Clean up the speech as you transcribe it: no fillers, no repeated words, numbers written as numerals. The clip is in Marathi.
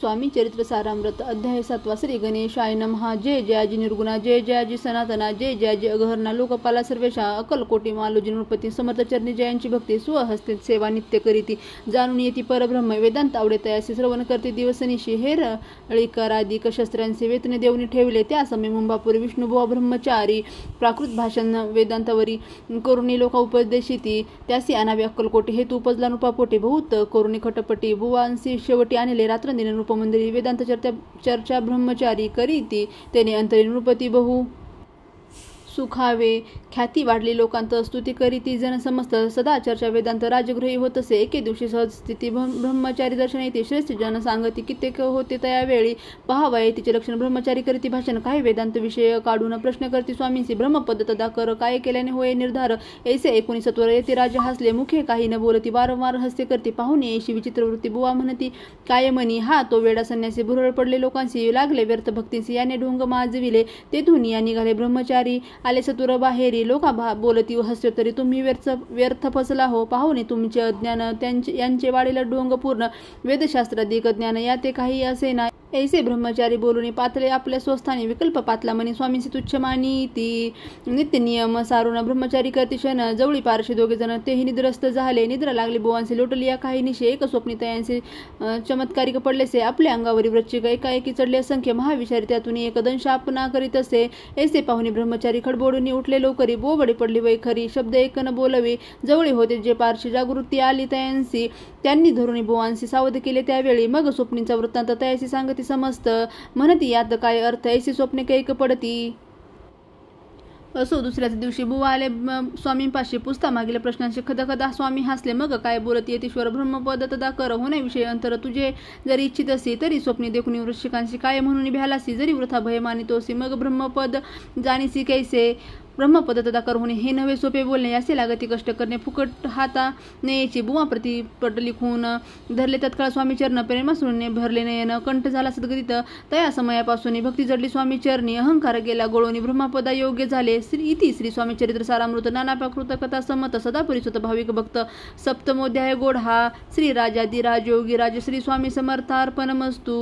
स्वामी चरित्र सारामृत अध्याय 7 श्री गणेशाय नमः। जय जयाजी निर्गुणा, जय जयाजी सनातना, जय जयाजी अगहरणा, लोकपाला सर्वेशा, अकलकोटी मालोजी नृपती, समर्थ चरणी जयांची भक्ती, स्वहस्ते सेवा नित्य करीती, जाणून येती परब्रह्म, वेदांत आवडे तयासी, श्रवण करते दिवसनिशी, हे रळीकारादिक शस्त्रांचे वेतने देऊनी ठेवले, त्या समय मुंबापुरी विष्णुबुवा ब्रह्मचारी, प्राकृत भाषण वेदांतावरी करुणी लोका उपदेशिती, त्यासी आणावे अक्कलकोटी, हेतू उपजला नुपापोटी, बहुत करुणी खटपटी, बुवांसी शेवटी आणले, रात्रंदिन नृपमंदिरी, वेदांत चर्चा ब्रह्मचारी करीती, तेने अंतरी नृपती बहु सुखावे, ख्याती वाढली लोकांत स्तुती करीती, जन समस्त सदा चर्चा वेदांत राजगृही होत असे, एके दिवशी सहज स्थिती ब्रह्मचारी दर्शन येते, श्रेष्ठ जन सांगती, कित्येक होते तयावेळी, पहावा तिचे लक्षण ब्रह्मचारी करीती भाषण, काही वेदांत विषय काढून प्रश्न करती स्वामींसी, ब्रह्मपद तदा कर, काय केल्याने होय निर्धार, ऐसे ऐकुनी सत्वर येते राजे हसले, मुखे काही न बोलती, वारंवार हस्ते करती, पाहुणे येशी विचित्र वृत्ती, बुवा म्हणती काय म्हणी, हा तो वेडा संन्यासी, भुरळ पडले लोकांशी, लागले व्यर्थ भक्तींसी, याने ढोंग माजविले, तेथून या निघाले ब्रह्मचारी, आले सतुर बाहेरी, लोका बोलती हस्ते तरी तुम्ही व्यर्थ फसला हो, पाहुणे तुमचे अज्ञान, यांचे वाढीला ढोंग पूर्ण, वेदशास्त्राधिक ज्ञान याते काही असे ना, ऐसे ब्रह्मचारी बोलून पातले आपल्या स्वस्थानी, विकल्प पातला म्हणे स्वामींची तुच्छ मानिती, नित्य नियम सारून ब्रह्मचारी करती क्षण, जवळी पारशी दोघे जण तेही निद्रस्त झाले, निद्रा लागली बुवांचे, लोटली या काही निशे, एक स्वप्नी तयांचे चमत्कारिक पडलेसे, आपल्या अंगावरी वृश्चिक एकाएकी चढले असंख्य, महाविचारी त्यातून एक दंशापना करीत असे, ऐसे पाहुणे ब्रह्मचारी खडबोडून उठले लवकरी, बोबडी पडली वैखरी, शब्द एक न बोलवे, जवळी होते जे पारशी, जागृती आली तयांसी, त्यांनी धरून बुवांशी सावध केले त्यावेळी, मग स्वप्नींचा वृत्तांत तयासी सांगती समस्त, म्हणती यात काय अर्थ, ऐसी स्वप्ने कैक पडती. असो दुसऱ्याच दिवशी बुवा आले स्वामींपाशी, पुसता मागील प्रश्नांचे खदखदा स्वामी हसले, मग काय बोलत येतीश्वर ब्रह्मपद तदा कर, होण्याविषयी अंतर तुझे जरी इच्छित असे, तरी स्वप्नी देखून वृश्चिकांशी काय म्हणून भ्यालासी, जरी वृथा भय मानितोसी, मग ब्रह्मपद जाणीसी कैसे, ब्रह्मपद तदा कर होणे हे नवे सोपे बोलणे, असे लागती कष्ट करणे, फुकट हाता नेची, बुवा प्रति पट लिखून धरले, तत्काळ स्वामी चरण, प्रेमासुरने भरले नयन, कंठ झाला सद्गतीत, तया समयापासून भक्ती जडली स्वामी चरणी, अहंकार गेला गळोनी, ब्रह्मपदा योग्य झाले, इति श्री स्वामी चरित्र सारामृत, नाना प्राकृत कथा समत, सदापुरी स्वत भाविक भक्त, सप्तमोध्याय गोढा, श्री राजादी राजयोगी राज श्री स्वामी समर्थार्पणमस्तु.